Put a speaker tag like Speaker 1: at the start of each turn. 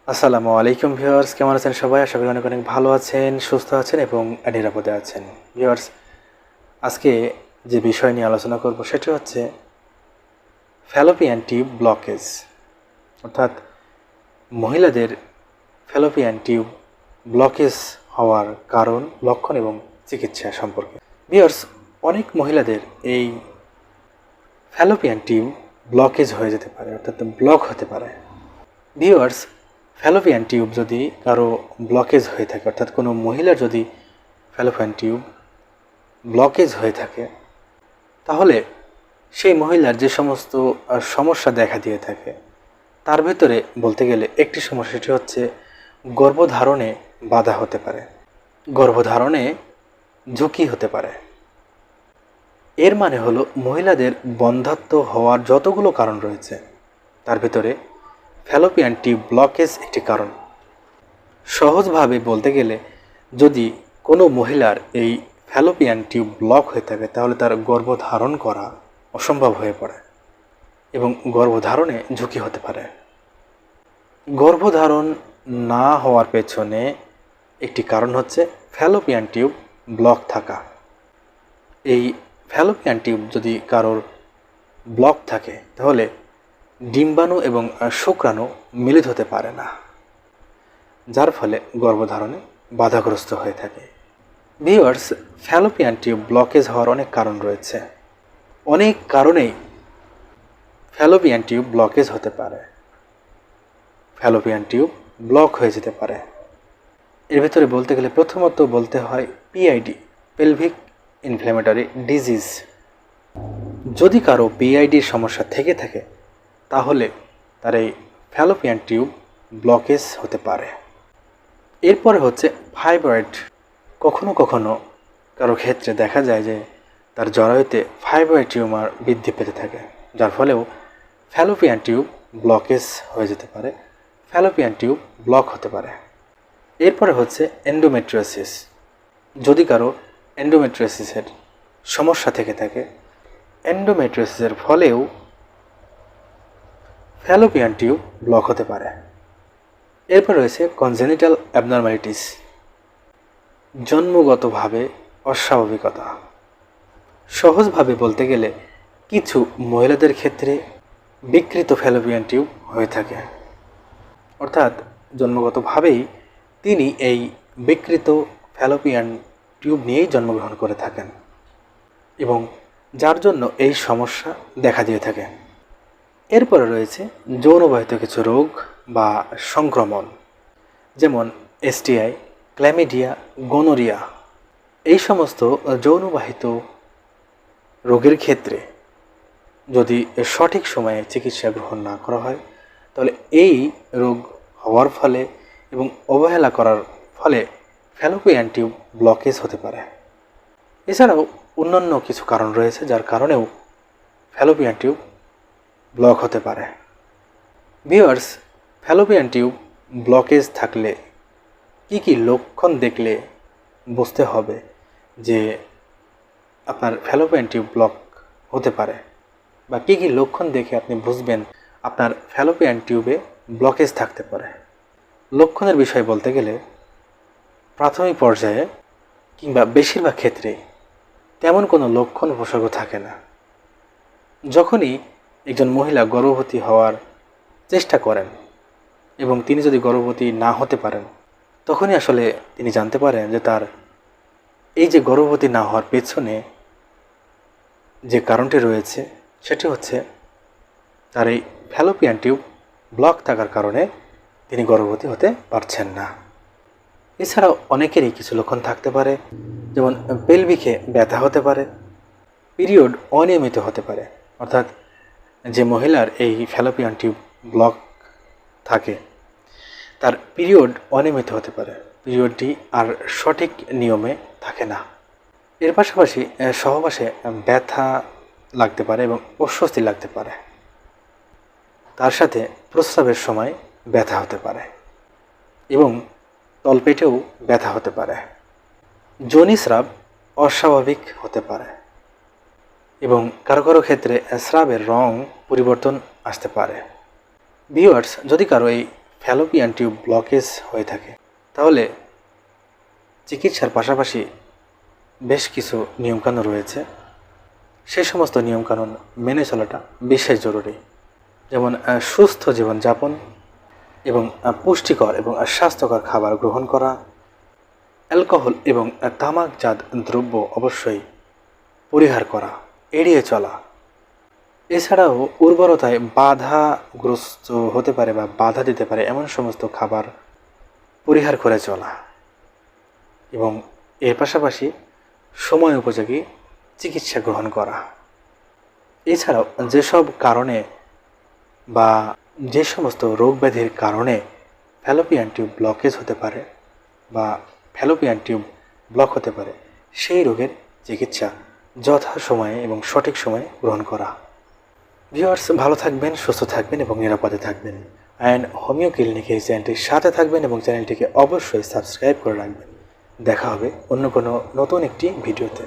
Speaker 1: আসসালামু আলাইকুম ভিউয়ার্স, কেমন আছেন সবাই? আশা করি অনেক অনেক ভালো আছেন, সুস্থ আছেন এবং নিরাপদে আছেন। ভিউয়ার্স, আজকে যে বিষয় নিয়ে আলোচনা করব সেটি হচ্ছে ফ্যালোপিয়ান টিউব ব্লকেজ, অর্থাৎ মহিলাদের ফ্যালোপিয়ান টিউব ব্লকেজ হওয়ার কারণ, লক্ষণ এবং চিকিৎসা সম্পর্কে। ভিউয়ার্স, অনেক মহিলাদের এই ফ্যালোপিয়ান টিউব ব্লকেজ হয়ে যেতে পারে, অর্থাৎ ব্লক হতে পারে। ভিউয়ার্স, ফ্যালোপিয়ান টিউব যদি কারো ব্লকেজ হয়ে থাকে, অর্থাৎ কোনো মহিলার যদি ফ্যালোপিয়ান টিউব ব্লকেজ হয়ে থাকে, তাহলে সেই মহিলার যে সমস্ত সমস্যা দেখা দিয়ে থাকে তার ভেতরে বলতে গেলে একটি সমস্যাটি হচ্ছে গর্ভধারণে বাধা হতে পারে, গর্ভধারণে ঝুঁকি হতে পারে। এর মানে হলো মহিলাদের বন্ধ্যাত্ব হওয়ার যতগুলো কারণ রয়েছে তার ভেতরে ফ্যালোপিয়ান টিউব ব্লকেজ একটি কারণ। সহজভাবে বলতে গেলে যদি কোনো মহিলার এই ফ্যালোপিয়ান টিউব ব্লক হয়ে থাকে তাহলে তার গর্ভধারণ করা অসম্ভব হয়ে পড়ে এবং গর্ভধারণে ঝুঁকি হতে পারে। গর্ভধারণ না হওয়ার পেছনে একটি কারণ হচ্ছে ফ্যালোপিয়ান টিউব ব্লক থাকা। এই ফ্যালোপিয়ান টিউব যদি কারোর ব্লক থাকে তাহলে ডিম্বাণু এবং শুক্রাণু মিলিত হতে পারে না, যার ফলে গর্ভধারণে বাধাগ্রস্ত হয়ে থাকে। ভিউয়ার্স, ফ্যালোপিয়ান টিউব ব্লকেজ হওয়ার অনেক কারণ রয়েছে। অনেক কারণেই ফ্যালোপিয়ান টিউব ব্লকেজ হতে পারে, ফ্যালোপিয়ান টিউব ব্লক হয়ে যেতে পারে। এর ভিতরে বলতে গেলে প্রথমত বলতে হয় পিআইডি, পেলভিক ইনফ্ল্যামেটরি ডিজিজ। যদি কারো পিআইডির সমস্যা থেকে থাকে তাহলে তার এই ফ্যালোপিয়ান টিউব ব্লকেজ হতে পারে। এরপরে হচ্ছে ফাইব্রয়েড। কখনো কখনো কারো ক্ষেত্রে দেখা যায় যে তার জরায়ুতে ফাইব্রয়েড টিউমার বৃদ্ধি পেতে থাকে, যার ফলেও ফ্যালোপিয়ান টিউব ব্লকেজ হয়ে যেতে পারে, ফ্যালোপিয়ান টিউব ব্লক হতে পারে। এরপরে হচ্ছে এন্ডোমেট্রিওসিস। যদি কারো এন্ডোমেট্রিওসিসের সমস্যা থেকে থাকে, এন্ডোমেট্রিওসিসের ফলেও ফ্যালোপিয়ান টিউব ব্লক হতে পারে। এরপর রয়েছে কনজেনিটাল অ্যাবনর্ম্যালিটিস, জন্মগতভাবে অস্বাভাবিকতা। সহজভাবে বলতে গেলে কিছু মহিলাদের ক্ষেত্রে বিকৃত ফ্যালোপিয়ান টিউব হয়ে থাকে, অর্থাৎ জন্মগতভাবেই তিনি এই বিকৃত ফ্যালোপিয়ান টিউব নিয়েই জন্মগ্রহণ করে থাকেন এবং যার জন্য এই সমস্যা দেখা দিয়ে থাকে। এরপরে রয়েছে যৌনবাহিত কিছু রোগ বা সংক্রমণ, যেমন এসটিআই, ক্ল্যামিডিয়া, গনোরিয়া। এই সমস্ত যৌনবাহিত রোগের ক্ষেত্রে যদি সঠিক সময়ে চিকিৎসা গ্রহণ না করা হয় তাহলে এই রোগ হওয়ার ফলে এবং অবহেলা করার ফলে ফ্যালোপিয়ান টিউব ব্লকেজ হতে পারে। এছাড়াও অন্যান্য কিছু কারণ রয়েছে যার কারণেও ফ্যালোপিয়ান টিউব ব্লক হতে পারে। ভিউয়ার্স, ফ্যালোপিয়ান টিউব ব্লকেজ থাকলে কি কি লক্ষণ দেখলে বুঝতে হবে যে আপনার ফ্যালোপিয়ান টিউব ব্লক হতে পারে, বা কী কী লক্ষণ দেখে আপনি বুঝবেন আপনার ফ্যালোপিয়ান টিউবে ব্লকেজ থাকতে পারে? লক্ষণের বিষয় বলতে গেলে প্রাথমিক পর্যায়ে কিংবা বেশিরভাগ ক্ষেত্রে তেমন কোনো লক্ষণ উপসর্গ থাকে না। যখনই একজন মহিলা গর্ভবতী হওয়ার চেষ্টা করেন এবং তিনি যদি গর্ভবতী না হতে পারেন তখনই আসলে তিনি জানতে পারেন যে তার এই যে গর্ভবতী না হওয়ার পেছনে যে কারণটি রয়েছে সেটি হচ্ছে তার এই ফ্যালোপিয়ান টিউব ব্লক থাকার কারণে তিনি গর্ভবতী হতে পারছেন না। এছাড়াও অনেকেরই কিছু লক্ষণ থাকতে পারে, যেমন পেলভিকে ব্যথা হতে পারে, পিরিয়ড অনিয়মিত হতে পারে, অর্থাৎ যে মহিলার এই ফ্যালোপিয়ান টিউব ব্লক থাকে তার পিরিয়ড অনিয়মিত হতে পারে, পিরিয়ডটি আর সঠিক নিয়মে থাকে না। এর পাশাপাশি সহবাসে ব্যথা লাগতে পারে এবং অস্বস্তি লাগতে পারে, তার সাথে প্রস্রাবের সময় ব্যথা হতে পারে এবং তলপেটেও ব্যথা হতে পারে। যোনিস্রাব অস্বাভাবিক হতে পারে এবং কারো কারো ক্ষেত্রে স্রাবের রং পরিবর্তন আসতে পারে। ভিউয়ার্স, যদি কারো এই ফ্যালোপিয়ান টিউব ব্লকেজ হয়ে থাকে, তাহলে চিকিৎসার পাশাপাশি বেশ কিছু নিয়মকানুন রয়েছে। সেই সমস্ত নিয়মকানুন মেনে চলাটা বিশেষ জরুরি। যেমন সুস্থ জীবনযাপন এবং পুষ্টিকর এবং স্বাস্থ্যকর খাবার গ্রহণ করা, অ্যালকোহল এবং তামাকজাত দ্রব্য অবশ্যই পরিহার করা, এড়িয়ে চলা। এছাড়াও উর্বরতায় বাধাগ্রস্ত হতে পারে বা বাধা দিতে পারে এমন সমস্ত খাবার পরিহার করে চলা এবং এর পাশাপাশি সময় উপযোগী চিকিৎসা গ্রহণ করা। এছাড়াও যেসব কারণে বা যে সমস্ত রোগ ব্যাধির কারণে ফ্যালোপিয়ান টিউব ব্লকেজ হতে পারে বা ফ্যালোপিয়ান টিউব ব্লক হতে পারে, সেই রোগের চিকিৎসা যথাসময়ে এবং সঠিক সময়ে গ্রহণ করা। ভিউয়ার্স, ভালো থাকবেন, সুস্থ থাকবেন এবং নিরাপদে থাকবেন। অ্যান্ড হোমিও ক্লিনিক এই চ্যানেলটির সাথে থাকবেন এবং চ্যানেলটিকে অবশ্যই সাবস্ক্রাইব করে রাখবেন। দেখা হবে অন্য কোনো নতুন একটি ভিডিওতে।